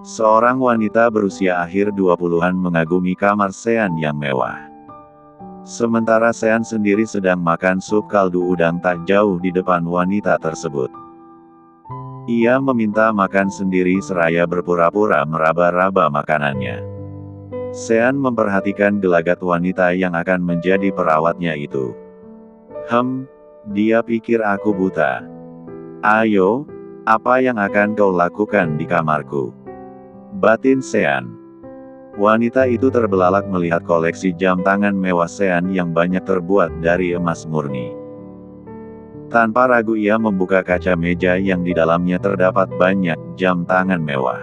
Seorang wanita berusia akhir 20-an mengagumi kamar Sean yang mewah. Sementara Sean sendiri sedang makan sup kaldu udang tak jauh di depan wanita tersebut. Ia meminta makan sendiri seraya berpura-pura meraba-raba makanannya. Sean memperhatikan gelagat wanita yang akan menjadi perawatnya itu. Dia pikir aku buta. Ayo, apa yang akan kau lakukan di kamarku? Batin Sean. Wanita itu terbelalak melihat koleksi jam tangan mewah Sean yang banyak terbuat dari emas murni. Tanpa ragu ia membuka kaca meja yang di dalamnya terdapat banyak jam tangan mewah.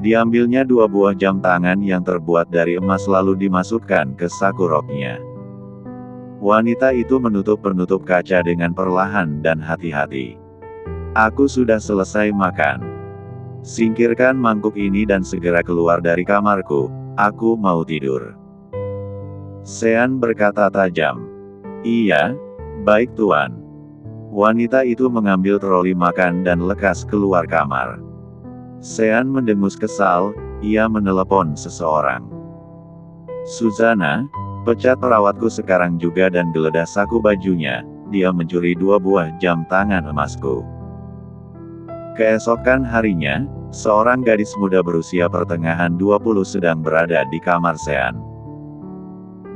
Diambilnya 2 buah jam tangan yang terbuat dari emas lalu dimasukkan ke saku roknya. Wanita itu menutup penutup kaca dengan perlahan dan hati-hati. Aku sudah selesai makan. Singkirkan mangkuk ini dan segera keluar dari kamarku, aku mau tidur. Sean berkata tajam. Iya, baik tuan. Wanita itu mengambil troli makan dan lekas keluar kamar. Sean mendengus kesal, ia menelepon seseorang. Suzana, pecat perawatku sekarang juga dan geledah saku bajunya, dia mencuri 2 buah jam tangan emasku. Keesokan harinya, seorang gadis muda berusia pertengahan 20 sedang berada di kamar Sean.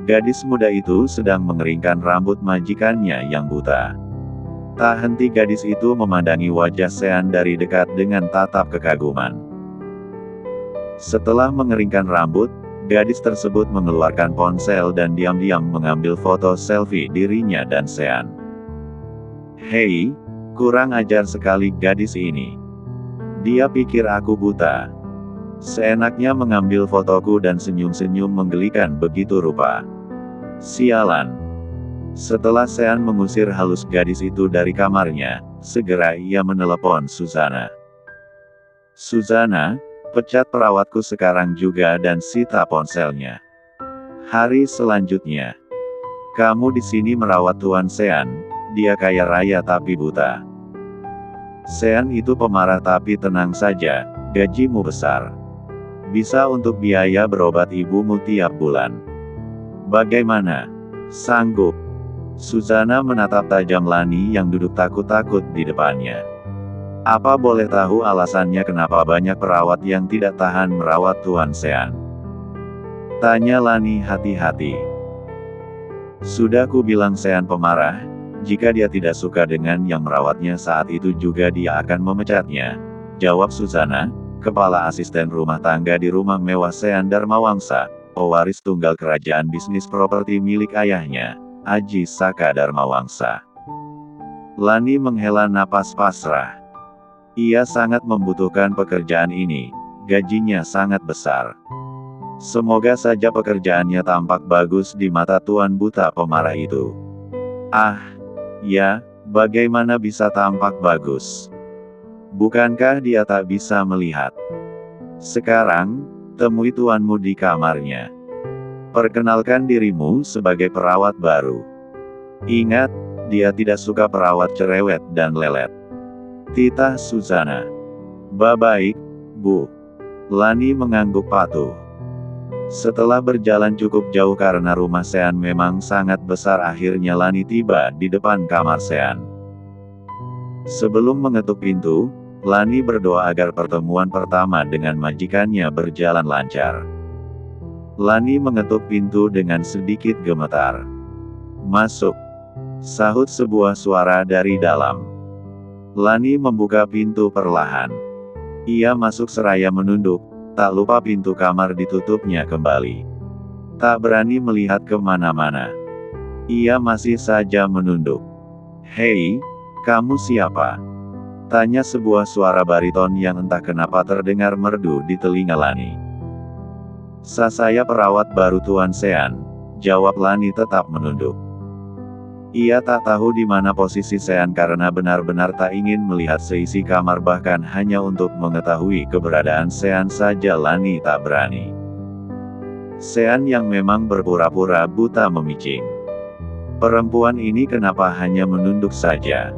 Gadis muda itu sedang mengeringkan rambut majikannya yang buta. Tak henti gadis itu memandangi wajah Sean dari dekat dengan tatap kekaguman. Setelah mengeringkan rambut, gadis tersebut mengeluarkan ponsel dan diam-diam mengambil foto selfie dirinya dan Sean. Hei, kurang ajar sekali gadis ini. Dia pikir aku buta. Seenaknya mengambil fotoku dan senyum-senyum menggelikan begitu rupa. Sialan. Setelah Sean mengusir halus gadis itu dari kamarnya, segera ia menelepon Suzana. Suzana, pecat perawatku sekarang juga dan sita ponselnya. Hari selanjutnya. Kamu di sini merawat Tuan Sean, dia kaya raya tapi buta. Sean itu pemarah tapi tenang saja, gajimu besar. Bisa untuk biaya berobat ibumu tiap bulan. Bagaimana? Sanggup? Suzana menatap tajam Lani yang duduk takut-takut di depannya. Apa boleh tahu alasannya kenapa banyak perawat yang tidak tahan merawat Tuan Sean? Tanya Lani hati-hati. Sudah ku bilang Sean pemarah. Jika dia tidak suka dengan yang merawatnya saat itu juga dia akan memecatnya. Jawab Suzana, kepala asisten rumah tangga di rumah mewah Sean Darmawangsa, pewaris tunggal kerajaan bisnis properti milik ayahnya, Aji Saka Darmawangsa. Lani menghela napas pasrah. Ia sangat membutuhkan pekerjaan ini, gajinya sangat besar. Semoga saja pekerjaannya tampak bagus di mata tuan buta pemarah itu. Ya, bagaimana bisa tampak bagus? Bukankah dia tak bisa melihat? Sekarang, temui tuanmu di kamarnya. Perkenalkan dirimu sebagai perawat baru. Ingat, dia tidak suka perawat cerewet dan lelet. Titah Suzana. Baik, Bu. Lani mengangguk patuh. Setelah berjalan cukup jauh karena rumah Sean memang sangat besar, akhirnya Lani tiba di depan kamar Sean. Sebelum mengetuk pintu, Lani berdoa agar pertemuan pertama dengan majikannya berjalan lancar. Lani mengetuk pintu dengan sedikit gemetar. Masuk. Sahut sebuah suara dari dalam. Lani membuka pintu perlahan. Ia masuk seraya menunduk. Tak lupa pintu kamar ditutupnya kembali. Tak berani melihat kemana-mana. Ia masih saja menunduk. Hei, kamu siapa? Tanya sebuah suara bariton yang entah kenapa terdengar merdu di telinga Lani. Saya perawat baru Tuan Sean, jawab Lani tetap menunduk. Ia tak tahu di mana posisi Sean karena benar-benar tak ingin melihat seisi kamar, bahkan hanya untuk mengetahui keberadaan Sean saja Lani tak berani. Sean yang memang berpura-pura buta memicing. Perempuan ini kenapa hanya menunduk saja?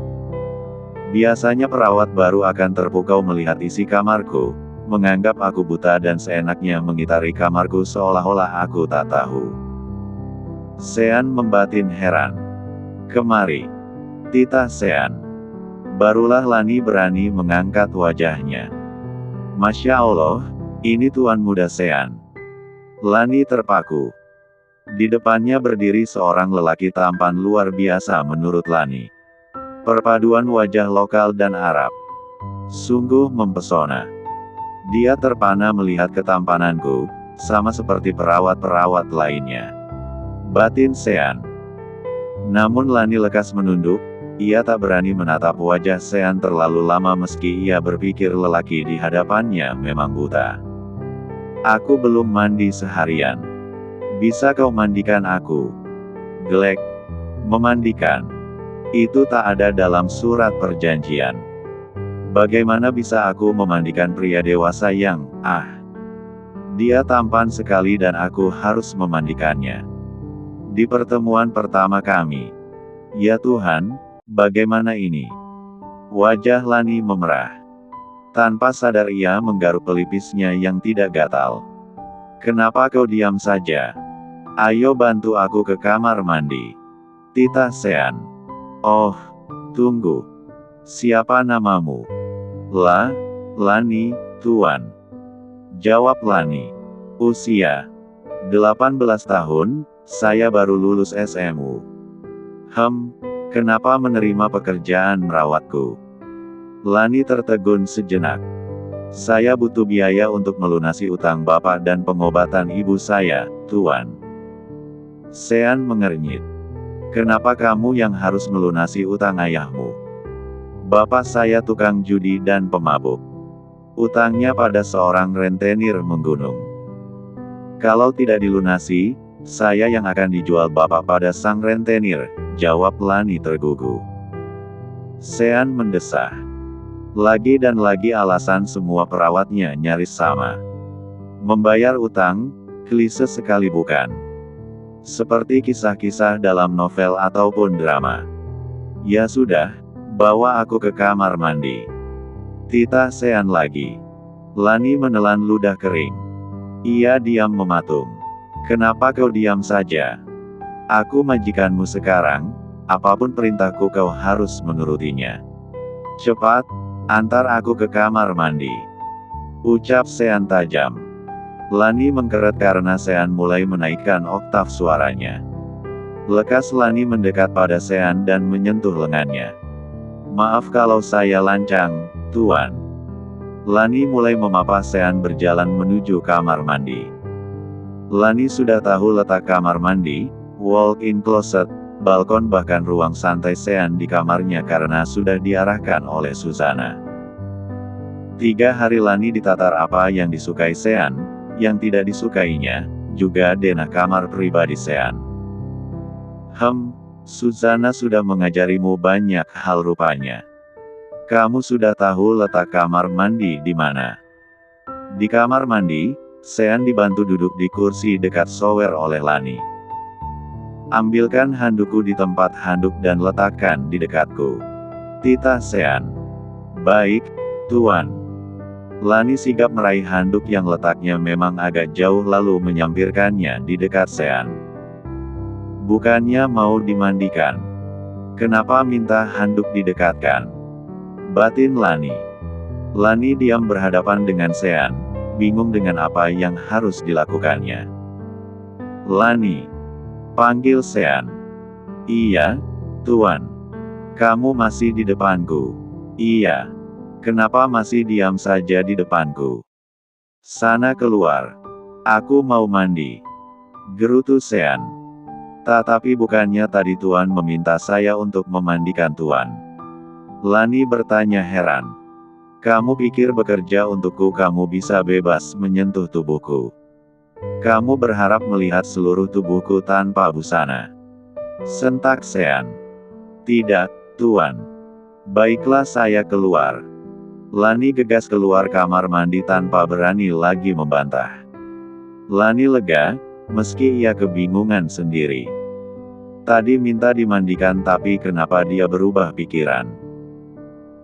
Biasanya perawat baru akan terpukau melihat isi kamarku, menganggap aku buta dan seenaknya mengitari kamarku seolah-olah aku tak tahu. Sean membatin heran. Kemari. Titah Sean. Barulah Lani berani mengangkat wajahnya. Masya Allah, ini tuan muda Sean. Lani terpaku. Di depannya berdiri seorang lelaki tampan luar biasa menurut Lani. Perpaduan wajah lokal dan Arab. Sungguh mempesona. Dia terpana melihat ketampananku, sama seperti perawat-perawat lainnya. Batin Sean. Namun Lani lekas menunduk, ia tak berani menatap wajah Sean terlalu lama meski ia berpikir lelaki di hadapannya memang buta. Aku belum mandi seharian. Bisa kau mandikan aku? Gelek. Memandikan. Itu tak ada dalam surat perjanjian. Bagaimana bisa aku memandikan pria dewasa yang, dia tampan sekali dan aku harus memandikannya. Di pertemuan pertama kami. Ya Tuhan, bagaimana ini? Wajah Lani memerah. Tanpa sadar ia menggaruk pelipisnya yang tidak gatal. Kenapa kau diam saja? Ayo bantu aku ke kamar mandi. Titah Sean. Oh, tunggu. Siapa namamu? Lani, Tuan. Jawab Lani. Usia 18 tahun, saya baru lulus SMU. Kenapa menerima pekerjaan merawatku? Lani tertegun sejenak. Saya butuh biaya untuk melunasi utang bapak dan pengobatan ibu saya, Tuan. Sean mengernyit. Kenapa kamu yang harus melunasi utang ayahmu? Bapak saya tukang judi dan pemabuk. Utangnya pada seorang rentenir menggunung. Kalau tidak dilunasi, saya yang akan dijual bapak pada sang rentenir, jawab Lani tergugu. Sean mendesah. Lagi dan lagi alasan semua perawatnya nyaris sama. Membayar utang, klise sekali bukan? Seperti kisah-kisah dalam novel ataupun drama. Ya sudah, bawa aku ke kamar mandi. Titah Sean lagi. Lani menelan ludah kering. Ia diam mematung. Kenapa kau diam saja? Aku majikanmu sekarang, apapun perintahku kau harus menurutinya. Cepat, antar aku ke kamar mandi. Ucap Sean tajam. Lani mengkeret karena Sean mulai menaikkan oktav suaranya. Lekas Lani mendekat pada Sean dan menyentuh lengannya. Maaf kalau saya lancang, Tuan. Lani mulai memapah Sean berjalan menuju kamar mandi. Lani sudah tahu letak kamar mandi, walk-in closet, balkon bahkan ruang santai Sean di kamarnya karena sudah diarahkan oleh Susana. 3 hari Lani ditatar apa yang disukai Sean, yang tidak disukainya, juga denah kamar pribadi Sean. Susana sudah mengajarimu banyak hal rupanya. Kamu sudah tahu letak kamar mandi di mana? Di kamar mandi, Sean dibantu duduk di kursi dekat shower oleh Lani. Ambilkan handukku di tempat handuk dan letakkan di dekatku. Titah Sean. Baik, Tuan. Lani sigap meraih handuk yang letaknya memang agak jauh lalu menyampirkannya di dekat Sean. Bukannya mau dimandikan. Kenapa minta handuk didekatkan? Batin Lani. Lani diam berhadapan dengan Sean, bingung dengan apa yang harus dilakukannya. Lani. Panggil Sean. Iya, Tuan. Kamu masih di depanku. Iya. Kenapa masih diam saja di depanku? Sana keluar. Aku mau mandi. Gerutu Sean. Tetapi bukannya tadi Tuan meminta saya untuk memandikan Tuan? Lani bertanya heran. Kamu pikir bekerja untukku kamu bisa bebas menyentuh tubuhku? Kamu berharap melihat seluruh tubuhku tanpa busana? Sentak Sean. Tidak, Tuan. Baiklah saya keluar. Lani gegas keluar kamar mandi tanpa berani lagi membantah. Lani lega, meski ia kebingungan sendiri. Tadi minta dimandikan tapi kenapa dia berubah pikiran?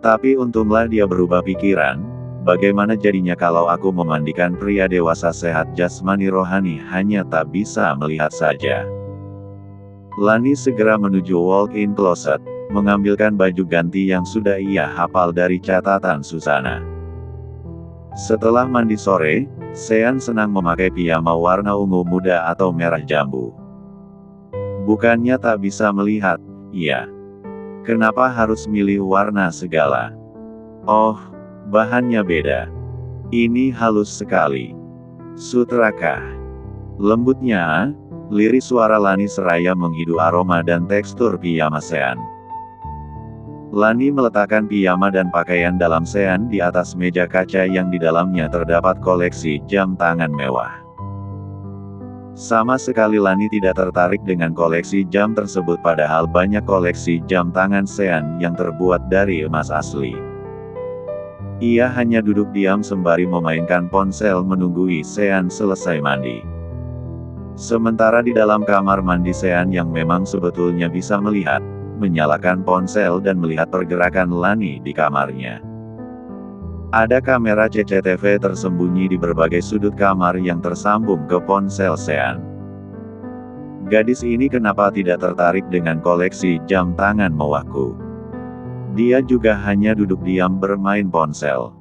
Tapi untunglah dia berubah pikiran, bagaimana jadinya kalau aku memandikan pria dewasa sehat jasmani rohani hanya tak bisa melihat saja. Lani segera menuju walk-in closet, mengambilkan baju ganti yang sudah ia hafal dari catatan Susana. Setelah mandi sore, Sean senang memakai piyama warna ungu muda atau merah jambu. Bukannya tak bisa melihat, iya. Kenapa harus milih warna segala? Oh, bahannya beda. Ini halus sekali. Sutrakah? Lembutnya, lirik suara Lani seraya menghidu aroma dan tekstur piyama Sean. Lani meletakkan piyama dan pakaian dalam Sean di atas meja kaca yang di dalamnya terdapat koleksi jam tangan mewah. Sama sekali Lani tidak tertarik dengan koleksi jam tersebut padahal banyak koleksi jam tangan Sean yang terbuat dari emas asli. Ia hanya duduk diam sembari memainkan ponsel menunggui Sean selesai mandi. Sementara di dalam kamar mandi Sean yang memang sebetulnya bisa melihat, menyalakan ponsel dan melihat pergerakan Lani di kamarnya. Ada kamera CCTV tersembunyi di berbagai sudut kamar yang tersambung ke ponsel Sean. Gadis ini kenapa tidak tertarik dengan koleksi jam tangan mewahku? Dia juga hanya duduk diam bermain ponsel.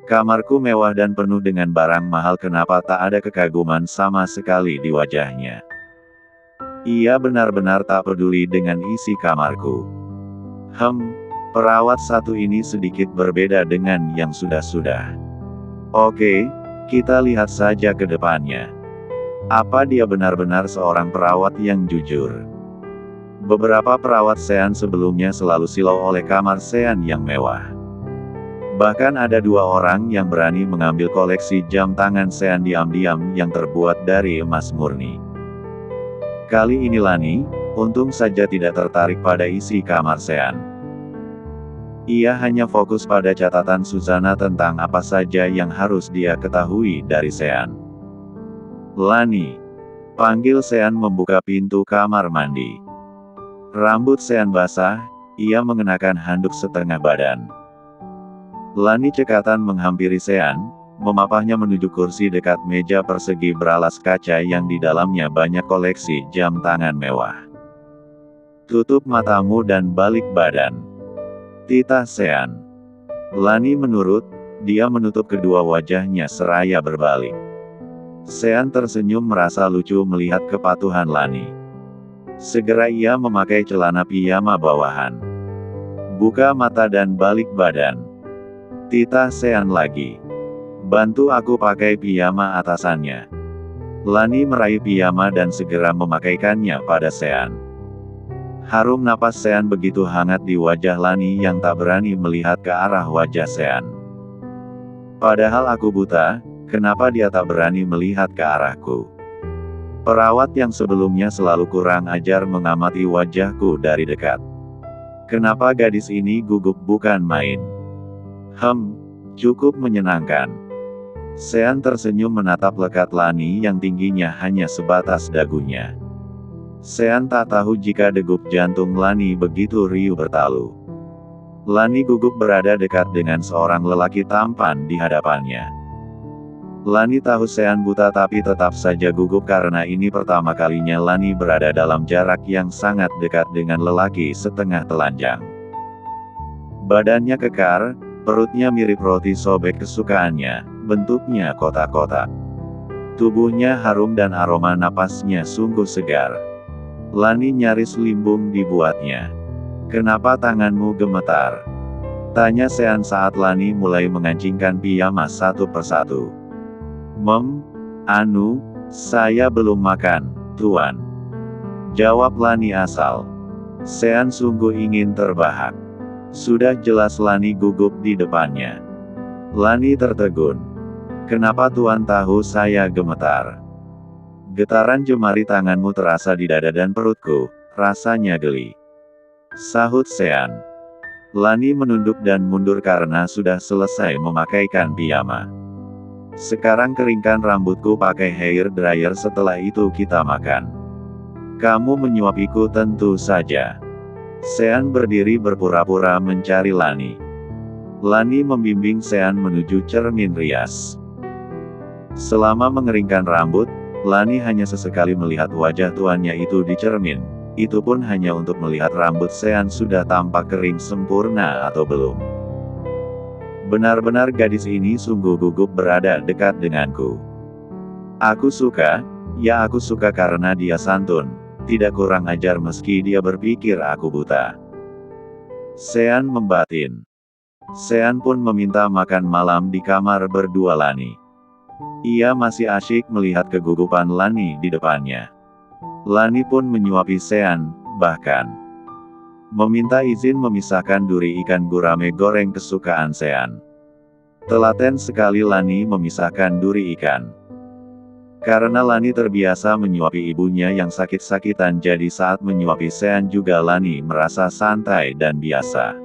Kamarku mewah dan penuh dengan barang mahal, kenapa tak ada kekaguman sama sekali di wajahnya? Ia benar-benar tak peduli dengan isi kamarku. Perawat satu ini sedikit berbeda dengan yang sudah-sudah. Oke, kita lihat saja ke depannya. Apa dia benar-benar seorang perawat yang jujur? Beberapa perawat Sean sebelumnya selalu silau oleh kamar Sean yang mewah. Bahkan ada 2 orang yang berani mengambil koleksi jam tangan Sean diam-diam yang terbuat dari emas murni. Kali ini Lani, untung saja tidak tertarik pada isi kamar Sean. Ia hanya fokus pada catatan Susana tentang apa saja yang harus dia ketahui dari Sean. Lani, panggil Sean membuka pintu kamar mandi. Rambut Sean basah, ia mengenakan handuk setengah badan. Lani cekatan menghampiri Sean, memapahnya menuju kursi dekat meja persegi beralas kaca yang di dalamnya banyak koleksi jam tangan mewah. Tutup matamu dan balik badan. Titah Sean. Lani menurut, dia menutup kedua wajahnya seraya berbalik. Sean tersenyum merasa lucu melihat kepatuhan Lani. Segera ia memakai celana piyama bawahan. Buka mata dan balik badan. Titah Sean lagi. Bantu aku pakai piyama atasannya. Lani meraih piyama dan segera memakaikannya pada Sean. Harum napas Sean begitu hangat di wajah Lani yang tak berani melihat ke arah wajah Sean. Padahal aku buta, kenapa dia tak berani melihat ke arahku? Perawat yang sebelumnya selalu kurang ajar mengamati wajahku dari dekat. Kenapa gadis ini gugup bukan main? Cukup menyenangkan. Sean tersenyum menatap lekat Lani yang tingginya hanya sebatas dagunya. Sean tak tahu jika degup jantung Lani begitu riuh bertalu. Lani gugup berada dekat dengan seorang lelaki tampan di hadapannya. Lani tahu Sean buta tapi tetap saja gugup karena ini pertama kalinya Lani berada dalam jarak yang sangat dekat dengan lelaki setengah telanjang. Badannya kekar, perutnya mirip roti sobek kesukaannya, bentuknya kotak-kotak. Tubuhnya harum dan aroma napasnya sungguh segar. Lani nyaris limbung dibuatnya. Kenapa tanganmu gemetar? Tanya Sean saat Lani mulai mengancingkan piyama satu persatu. Saya belum makan, Tuan. Jawab Lani asal. Sean sungguh ingin terbahak. Sudah jelas Lani gugup di depannya. Lani tertegun. Kenapa Tuan tahu saya gemetar? Getaran jemari tanganmu terasa di dada dan perutku, rasanya geli. Sahut Sean. Lani menunduk dan mundur karena sudah selesai memakaikan piyama. Sekarang keringkan rambutku pakai hair dryer, setelah itu kita makan. Kamu menyuapiku tentu saja. Sean berdiri berpura-pura mencari Lani. Lani membimbing Sean menuju cermin rias. Selama mengeringkan rambut, Lani hanya sesekali melihat wajah tuannya itu di cermin. Itu pun hanya untuk melihat rambut Sean sudah tampak kering sempurna atau belum. Benar-benar gadis ini sungguh gugup berada dekat denganku. Aku suka, ya aku suka karena dia santun, tidak kurang ajar meski dia berpikir aku buta. Sean membatin. Sean pun meminta makan malam di kamar berdua Lani. Ia masih asyik melihat kegugupan Lani di depannya. Lani pun menyuapi Sean, bahkan meminta izin memisahkan duri ikan gurame goreng kesukaan Sean. Telaten sekali Lani memisahkan duri ikan. Karena Lani terbiasa menyuapi ibunya yang sakit-sakitan, jadi saat menyuapi Sean juga Lani merasa santai dan biasa.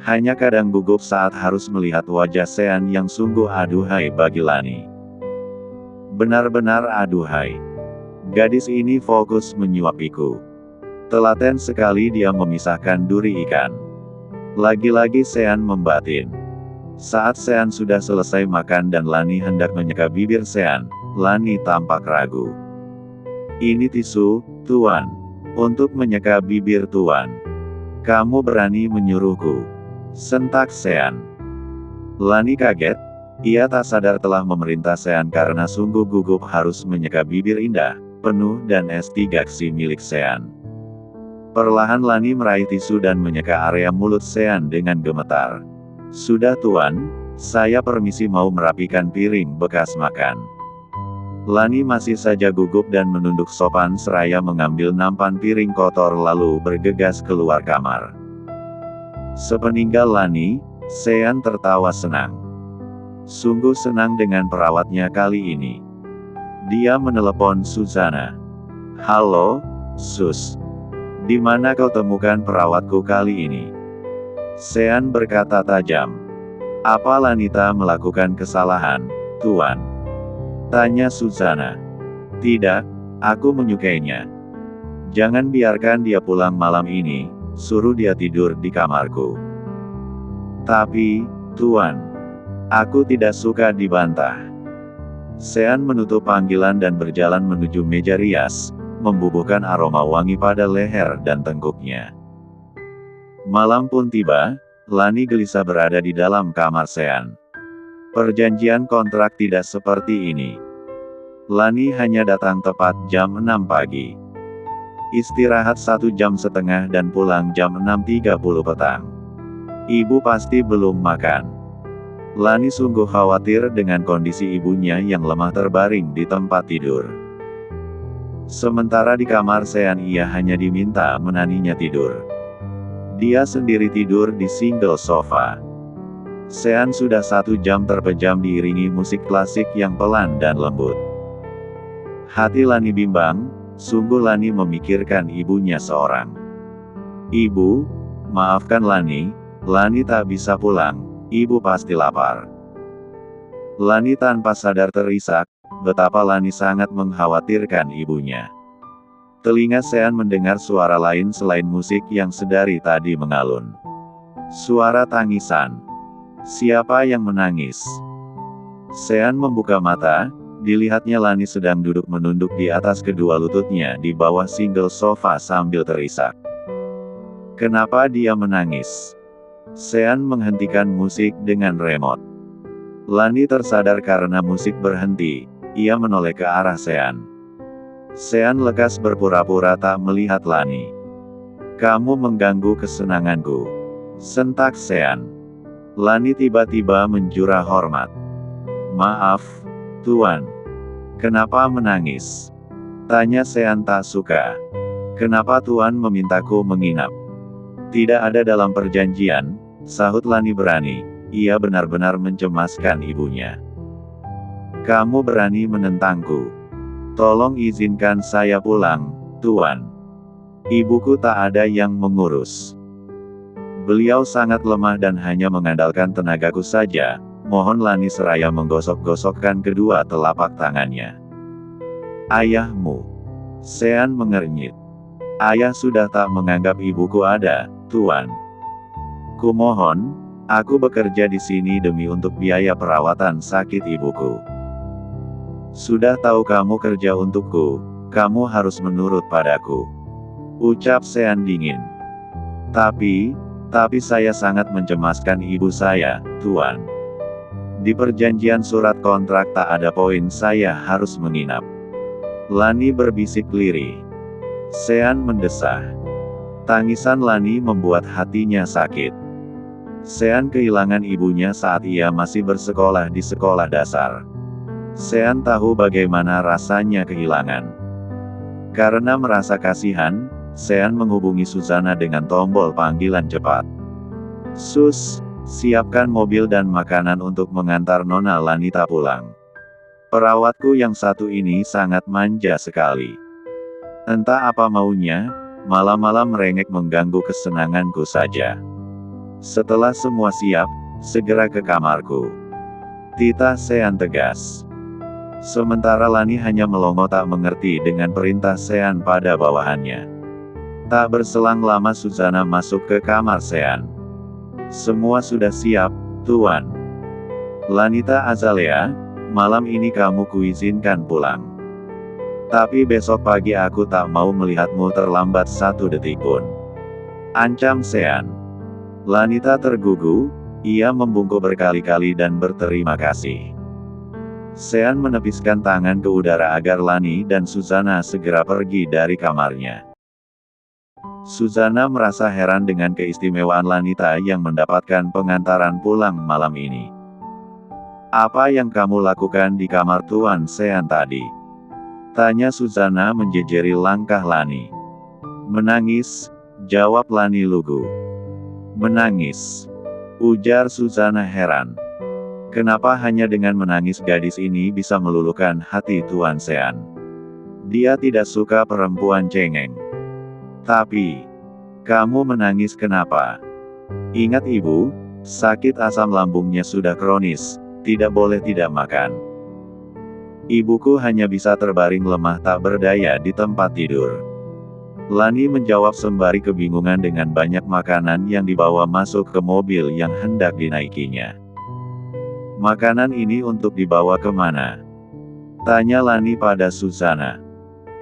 Hanya kadang gugup saat harus melihat wajah Sean yang sungguh aduhai bagi Lani. Benar-benar aduhai. Gadis ini fokus menyuapiku. Telaten sekali dia memisahkan duri ikan. Lagi-lagi Sean membatin. Saat Sean sudah selesai makan dan Lani hendak menyeka bibir Sean, Lani tampak ragu. Ini tisu, Tuan. Untuk menyeka bibir Tuan. Kamu berani menyuruhku? Sentak Sean. Lani kaget. Ia tak sadar telah memerintah Sean karena sungguh gugup harus menyeka bibir indah, penuh dan estegaksi milik Sean. Perlahan Lani meraih tisu dan menyeka area mulut Sean dengan gemetar. Sudah Tuan, saya permisi mau merapikan piring bekas makan. Lani masih saja gugup dan menunduk sopan seraya mengambil nampan piring kotor lalu bergegas keluar kamar. Sepeninggal Lani, Sean tertawa senang. Sungguh senang dengan perawatnya kali ini. Dia menelepon Susanna. Halo, Sus. Di mana kau temukan perawatku kali ini? Sean berkata tajam. Apa Lanita melakukan kesalahan, Tuan? Tanya Susanna. Tidak, aku menyukainya. Jangan biarkan dia pulang malam ini, suruh dia tidur di kamarku. Tapi, Tuan, aku tidak suka dibantah. Sean menutup panggilan dan berjalan menuju meja rias, membubuhkan aroma wangi pada leher dan tengkuknya. Malam pun tiba, Lani gelisah berada di dalam kamar Sean. Perjanjian kontrak tidak seperti ini. Lani hanya datang tepat jam 6 pagi. Istirahat 1,5 jam dan pulang jam 6.30 petang. Ibu pasti belum makan. Lani sungguh khawatir dengan kondisi ibunya yang lemah terbaring di tempat tidur. Sementara di kamar Sean ia hanya diminta menaninya tidur. Dia sendiri tidur di single sofa. Sean sudah 1 jam terpejam diiringi musik klasik yang pelan dan lembut. Hati Lani bimbang, sungguh Lani memikirkan ibunya seorang. Ibu, maafkan Lani tak bisa pulang, ibu pasti lapar. Lani tanpa sadar terisak, betapa Lani sangat mengkhawatirkan ibunya. Telinga Sean mendengar suara lain selain musik yang sedari tadi mengalun. Suara tangisan. Siapa yang menangis? Sean membuka mata, dilihatnya Lani sedang duduk menunduk di atas kedua lututnya di bawah single sofa sambil terisak. Kenapa dia menangis? Sean menghentikan musik dengan remote. Lani tersadar karena musik berhenti, ia menoleh ke arah Sean. Sean lekas berpura-pura tak melihat Lani. Kamu mengganggu kesenanganku. Sentak Sean. Lani tiba-tiba menjura hormat. Maaf, Tuan. Kenapa menangis? Tanya Sean tak suka. Kenapa Tuan memintaku menginap? Tidak ada dalam perjanjian, sahut Lani berani. Ia benar-benar mencemaskan ibunya. Kamu berani menentangku. Tolong izinkan saya pulang, Tuan. Ibuku tak ada yang mengurus. Beliau sangat lemah dan hanya mengandalkan tenagaku saja, mohon Lani seraya menggosok-gosokkan kedua telapak tangannya. Ayahmu. Sean mengernyit. Ayah sudah tak menganggap ibuku ada, Tuan. Kumohon, Aku bekerja di sini demi untuk biaya perawatan sakit ibuku. Sudah tahu kamu kerja untukku, kamu harus menurut padaku. Ucap Sean dingin. Tapi saya sangat mencemaskan ibu saya, Tuan. Di perjanjian surat kontrak tak ada poin saya harus menginap. Lani berbisik lirih. Sean mendesah. Tangisan Lani membuat hatinya sakit. Sean kehilangan ibunya saat ia masih bersekolah di sekolah dasar. Sean tahu bagaimana rasanya kehilangan. Karena merasa kasihan, Sean menghubungi Susana dengan tombol panggilan cepat. Sus, siapkan mobil dan makanan untuk mengantar Nona Lanita pulang. Perawatku yang satu ini sangat manja sekali. Entah apa maunya, malam-malam merengek mengganggu kesenanganku saja. Setelah semua siap, segera ke kamarku. Titah Sean tegas. Sementara Lani hanya melongo tak mengerti dengan perintah Sean pada bawahannya. Tak berselang lama Susana masuk ke kamar Sean. Semua sudah siap, Tuan. Lanita Azalea, malam ini kamu kuizinkan pulang. Tapi besok pagi aku tak mau melihatmu terlambat satu detik pun. Ancam Sean. Lanita tergugu, ia membungkuk berkali-kali dan berterima kasih. Sean menepiskan tangan ke udara agar Lani dan Susana segera pergi dari kamarnya. Susana merasa heran dengan keistimewaan Lanita yang mendapatkan pengantaran pulang malam ini. Apa yang kamu lakukan di kamar Tuan Sean tadi? Tanya Susana menjejeri langkah Lani. Menangis, jawab Lani lugu. Menangis, ujar Susana heran. Kenapa hanya dengan menangis gadis ini bisa meluluhkan hati Tuan Sean? Dia tidak suka perempuan cengeng. Tapi, kamu menangis kenapa? Ingat ibu, sakit asam lambungnya sudah kronis, tidak boleh tidak makan. Ibuku hanya bisa terbaring lemah tak berdaya di tempat tidur. Lani menjawab sembari kebingungan dengan banyak makanan yang dibawa masuk ke mobil yang hendak dinaikinya. Makanan ini untuk dibawa kemana? Tanya Lani pada Susana.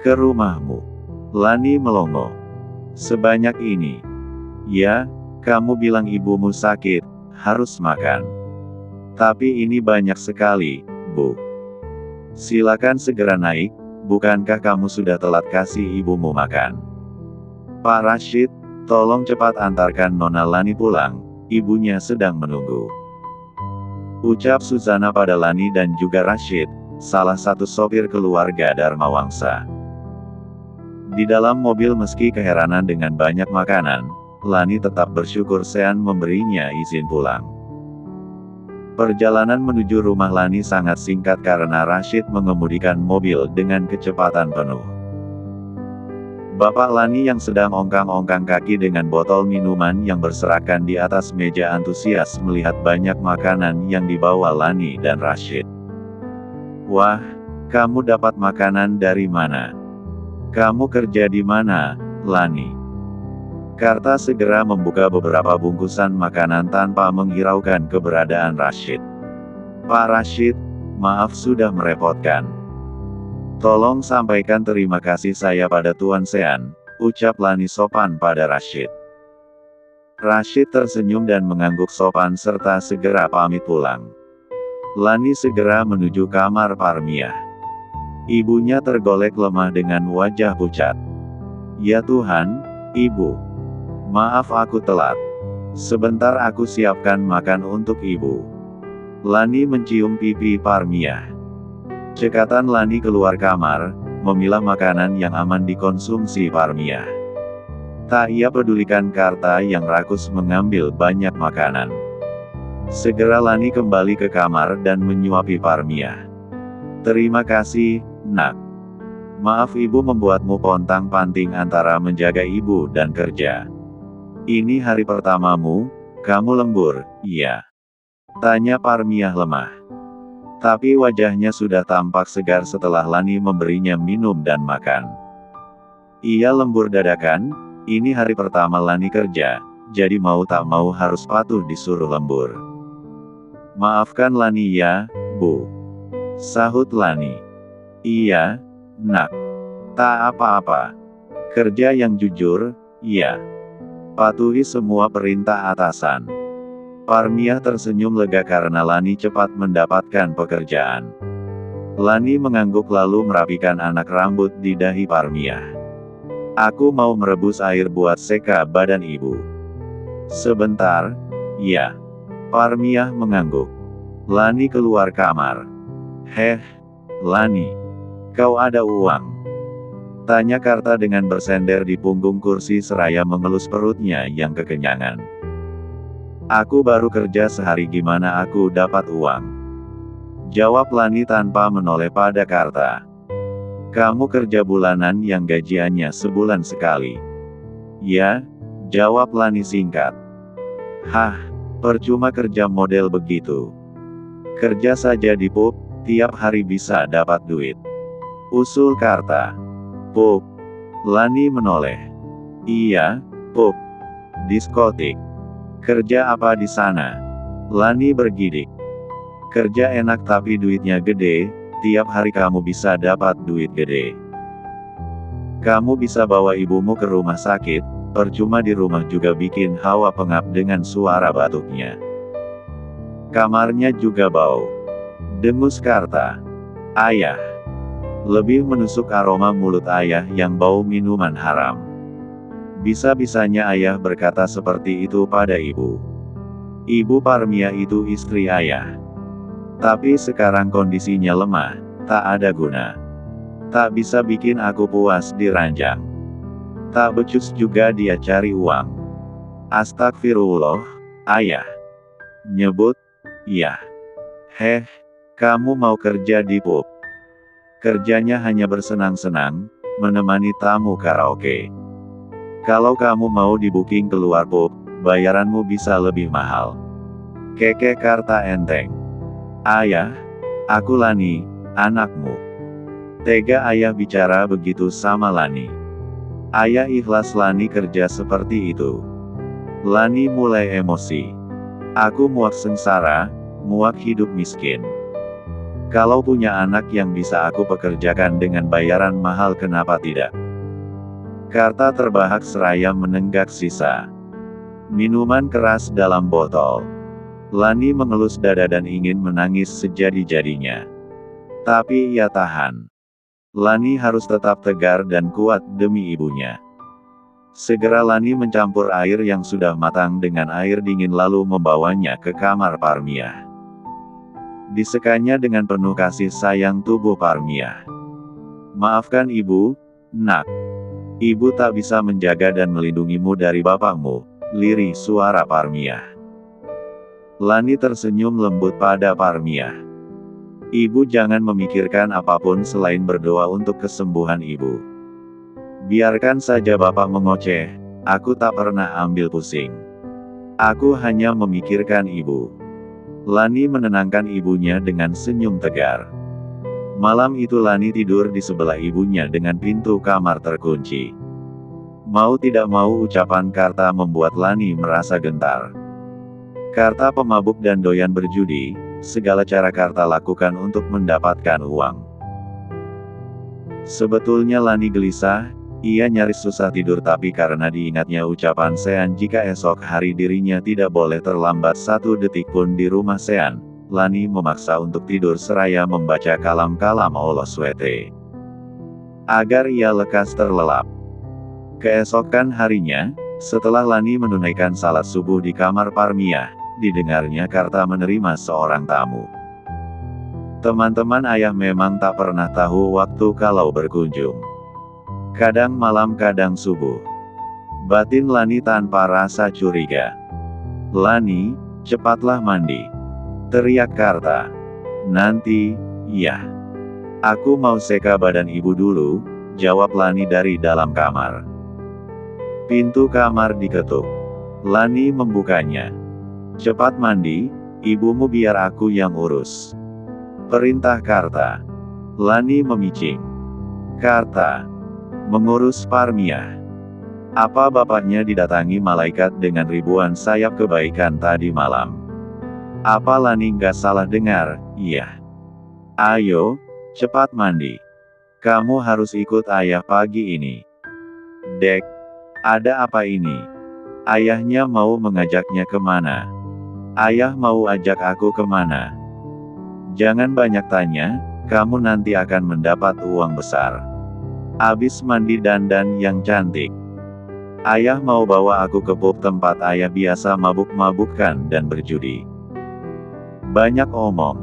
Ke rumahmu. Lani melongo. Sebanyak ini. Ya, kamu bilang ibumu sakit, harus makan. Tapi ini banyak sekali, Bu. Silakan segera naik, bukankah kamu sudah telat kasih ibumu makan? Pak Rashid, tolong cepat antarkan Nona Lani pulang, ibunya sedang menunggu. Ucap Susana pada Lani dan juga Rashid, salah satu sopir keluarga Dharma Wangsa. Di dalam mobil meski keheranan dengan banyak makanan, Lani tetap bersyukur Sean memberinya izin pulang. Perjalanan menuju rumah Lani sangat singkat karena Rashid mengemudikan mobil dengan kecepatan penuh. Bapak Lani yang sedang ongkang-ongkang kaki dengan botol minuman yang berserakan di atas meja antusias melihat banyak makanan yang dibawa Lani dan Rashid. Wah, kamu dapat makanan dari mana? Kamu kerja di mana, Lani? Karta segera membuka beberapa bungkusan makanan tanpa menghiraukan keberadaan Rashid. Pak Rashid, maaf sudah merepotkan. Tolong sampaikan terima kasih saya pada Tuan Sean, ucap Lani sopan pada Rashid. Rashid tersenyum dan mengangguk sopan serta segera pamit pulang. Lani segera menuju kamar Parmiah. Ibunya tergolek lemah dengan wajah pucat. Ya Tuhan, Ibu. Maaf aku telat. Sebentar aku siapkan makan untuk Ibu. Lani mencium pipi Parmiah. Cekatan Lani keluar kamar, memilah makanan yang aman dikonsumsi Parmiah. Tak ia pedulikan Karta yang rakus mengambil banyak makanan. Segera Lani kembali ke kamar dan menyuapi Parmiah. Terima kasih, Nak. Maaf ibu membuatmu pontang-panting antara menjaga ibu dan kerja. Ini hari pertamamu, kamu lembur, iya? Tanya Parmiah lemah. Tapi wajahnya sudah tampak segar setelah Lani memberinya minum dan makan. Ia lembur dadakan, ini hari pertama Lani kerja, jadi mau tak mau harus patuh disuruh lembur. Maafkan Lani ya, Bu. Sahut Lani. Iya, Nak. Tak apa-apa. Kerja yang jujur, ya. Patuhi semua perintah atasan. Parmiah tersenyum lega karena Lani cepat mendapatkan pekerjaan. Lani mengangguk lalu merapikan anak rambut di dahi Parmiah. Aku mau merebus air buat seka badan ibu. Sebentar, ya. Parmiah mengangguk. Lani keluar kamar. Heh, Lani. Kau ada uang? Tanya Karta dengan bersender di punggung kursi seraya mengelus perutnya yang kekenyangan. Aku baru kerja sehari, gimana aku dapat uang? Jawab Lani tanpa menoleh pada Karta. Kamu kerja bulanan yang gajiannya sebulan sekali. Ya, jawab Lani singkat. Hah, percuma kerja model begitu. Kerja saja di pub, tiap hari bisa dapat duit. Usul Karta. Pub. Lani menoleh. Iya, pub. Diskotik. Kerja apa di sana? Lani bergidik. Kerja enak tapi duitnya gede, tiap hari kamu bisa dapat duit gede. Kamu bisa bawa ibumu ke rumah sakit, percuma di rumah juga bikin hawa pengap dengan suara batuknya. Kamarnya juga bau. Dengus Karta. Ayah. Lebih menusuk aroma mulut ayah yang bau minuman haram. Bisa-bisanya ayah berkata seperti itu pada ibu. Ibu Parmiah itu istri ayah. Tapi sekarang kondisinya lemah, tak ada guna. Tak bisa bikin aku puas di ranjang. Tak becus juga dia cari uang. Astagfirullah, ayah. Nyebut, iya. Heh, kamu mau kerja di pub? Kerjanya hanya bersenang-senang, menemani tamu karaoke. Kalau kamu mau di-booking keluar pub, bayaranmu bisa lebih mahal. Keke Karta enteng. Ayah, aku Lani, anakmu. Tega ayah bicara begitu sama Lani. Ayah ikhlas Lani kerja seperti itu. Lani mulai emosi. Aku muak sengsara, muak hidup miskin. Kalau punya anak yang bisa aku pekerjakan dengan bayaran mahal, kenapa tidak? Karta terbahak seraya menenggak sisa minuman keras dalam botol. Lani mengelus dada dan ingin menangis sejadi-jadinya. Tapi ia tahan. Lani harus tetap tegar dan kuat demi ibunya. Segera Lani mencampur air yang sudah matang dengan air dingin lalu membawanya ke kamar Parmiah. Disekanya dengan penuh kasih sayang tubuh Parmiah. Maafkan ibu, Nak. Ibu tak bisa menjaga dan melindungimu dari bapakmu, lirih suara Parmiah. Lani tersenyum lembut pada Parmiah. Ibu jangan memikirkan apapun selain berdoa untuk kesembuhan ibu. Biarkan saja bapak mengoceh, aku tak pernah ambil pusing. Aku hanya memikirkan ibu. Lani menenangkan ibunya dengan senyum tegar. Malam itu Lani tidur di sebelah ibunya dengan pintu kamar terkunci. Mau tidak mau ucapan Karta membuat Lani merasa gentar. Karta pemabuk dan doyan berjudi, segala cara Karta lakukan untuk mendapatkan uang. Sebetulnya Lani gelisah, ia nyaris susah tidur tapi karena diingatnya ucapan Sean jika esok hari dirinya tidak boleh terlambat satu detik pun di rumah Sean, Lani memaksa untuk tidur seraya membaca kalam-kalam Allah SWT. Agar ia lekas terlelap. Keesokan harinya, setelah Lani menunaikan salat subuh di kamar Parmiah, didengarnya Karta menerima seorang tamu. Teman-teman ayah memang tak pernah tahu waktu kalau berkunjung. Kadang malam kadang subuh. Batin Lani tanpa rasa curiga. Lani, cepatlah mandi. Teriak Karta. Nanti, ya. Aku mau seka badan ibu dulu, jawab Lani dari dalam kamar. Pintu kamar diketuk. Lani membukanya. Cepat mandi, ibumu biar aku yang urus. Perintah Karta. Lani memicing. Karta. Mengurus Parmiah. Apa bapaknya didatangi malaikat dengan ribuan sayap kebaikan tadi malam? Apa Lani nggak salah dengar? Iya. Ayo, cepat mandi. Kamu harus ikut ayah pagi ini. Dek, ada apa ini? Ayahnya mau mengajaknya kemana? Ayah mau ajak aku kemana? Jangan banyak tanya, kamu nanti akan mendapat uang besar. Abis mandi dandan yang cantik. Ayah mau bawa aku ke pub tempat ayah biasa mabuk-mabukkan dan berjudi. Banyak omong.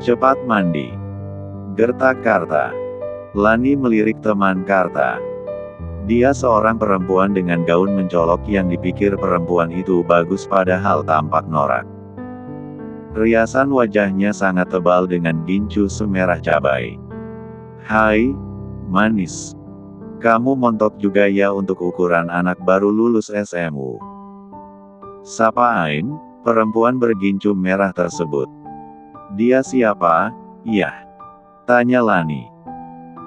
Cepat mandi. Gertak Karta. Lani melirik teman Karta. Dia seorang perempuan dengan gaun mencolok yang dipikir perempuan itu bagus padahal tampak norak. Riasan wajahnya sangat tebal dengan gincu semerah cabai. Hai, manis. Kamu montok juga ya untuk ukuran anak baru lulus SMU. Sapa Aim, perempuan bergincu merah tersebut. Dia siapa? Iya. Tanya Lani.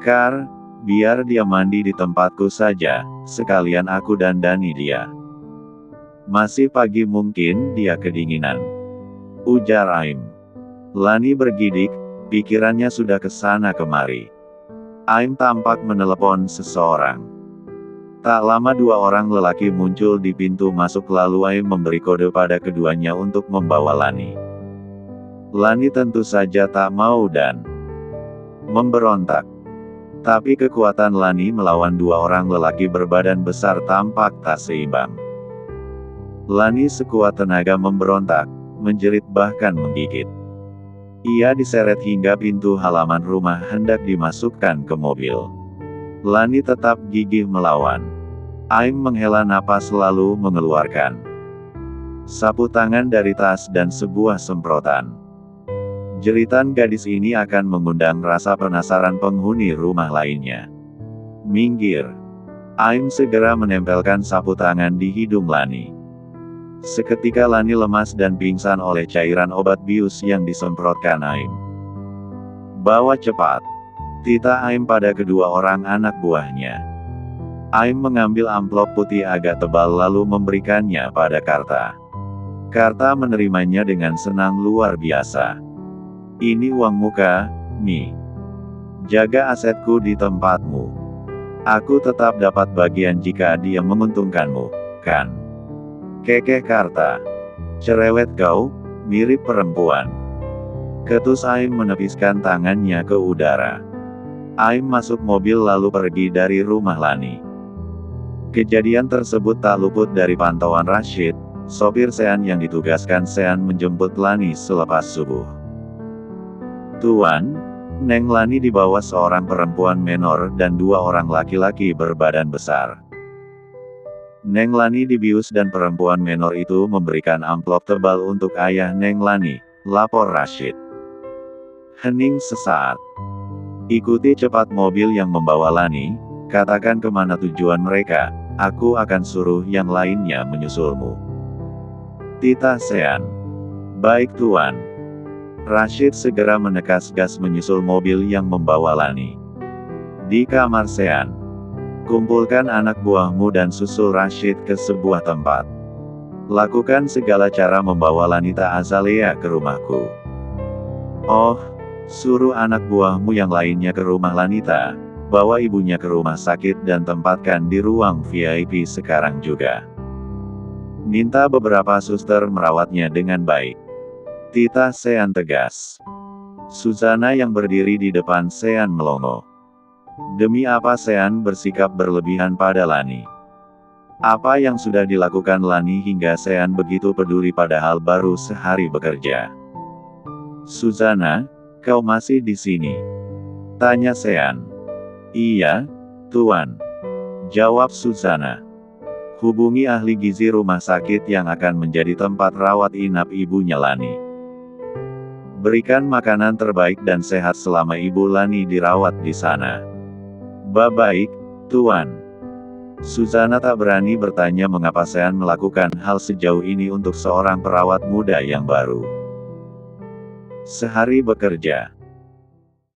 Kar, biar dia mandi di tempatku saja, sekalian aku dandani dia. Masih pagi mungkin dia kedinginan. Ujar Aim. Lani bergidik, pikirannya sudah kesana kemari. Aim tampak menelepon seseorang. Tak lama dua orang lelaki muncul di pintu masuk lalu Aim memberi kode pada keduanya untuk membawa Lani. Lani tentu saja tak mau dan memberontak. Tapi kekuatan Lani melawan dua orang lelaki berbadan besar tampak tak seimbang. Lani sekuat tenaga memberontak, menjerit bahkan menggigit. Ia diseret hingga pintu halaman rumah hendak dimasukkan ke mobil. Lani tetap gigih melawan. Aim menghela napas lalu mengeluarkan sapu tangan dari tas dan sebuah semprotan. Jeritan gadis ini akan mengundang rasa penasaran penghuni rumah lainnya. Minggir. Aim segera menempelkan sapu tangan di hidung Lani. Seketika Lani lemas dan pingsan oleh cairan obat bius yang disemprotkan Aim. Bawa cepat. Tita Aim pada kedua orang anak buahnya. Aim mengambil amplop putih agak tebal lalu memberikannya pada Karta. Karta menerimanya dengan senang luar biasa. Ini uang muka, Mi. Jaga asetku di tempatmu. Aku tetap dapat bagian jika dia menguntungkanmu, kan? Kekeh Karta. Cerewet kau, mirip perempuan. Ketus Aim menepiskan tangannya ke udara. Aim masuk mobil lalu pergi dari rumah Lani. Kejadian tersebut tak luput dari pantauan Rashid, sopir Sean yang ditugaskan Sean menjemput Lani selepas subuh. Tuan, Neng Lani dibawa seorang perempuan menor dan dua orang laki-laki berbadan besar. Neng Lani dibius dan perempuan menor itu memberikan amplop tebal untuk ayah Neng Lani, lapor Rashid. Hening sesaat. Ikuti cepat mobil yang membawa Lani, katakan kemana tujuan mereka, aku akan suruh yang lainnya menyusulmu. Titah Sean. Baik Tuan. Rashid segera menekas gas menyusul mobil yang membawa Lani. Di kamar Sean. Kumpulkan anak buahmu dan susul Rashid ke sebuah tempat. Lakukan segala cara membawa Lanita Azalea ke rumahku. Oh, suruh anak buahmu yang lainnya ke rumah Lanita, bawa ibunya ke rumah sakit dan tempatkan di ruang VIP sekarang juga. Minta beberapa suster merawatnya dengan baik. Titah Sean tegas. Susana yang berdiri di depan Sean melongo. Demi apa Sean bersikap berlebihan pada Lani? Apa yang sudah dilakukan Lani hingga Sean begitu peduli padahal baru sehari bekerja? Susana, kau masih di sini? Tanya Sean. Iya, Tuan. Jawab Susana. Hubungi ahli gizi rumah sakit yang akan menjadi tempat rawat inap ibunya Lani. Berikan makanan terbaik dan sehat selama ibu Lani dirawat di sana. Baik, Tuan. Susana tak berani bertanya mengapa Sean melakukan hal sejauh ini untuk seorang perawat muda yang baru. Sehari bekerja.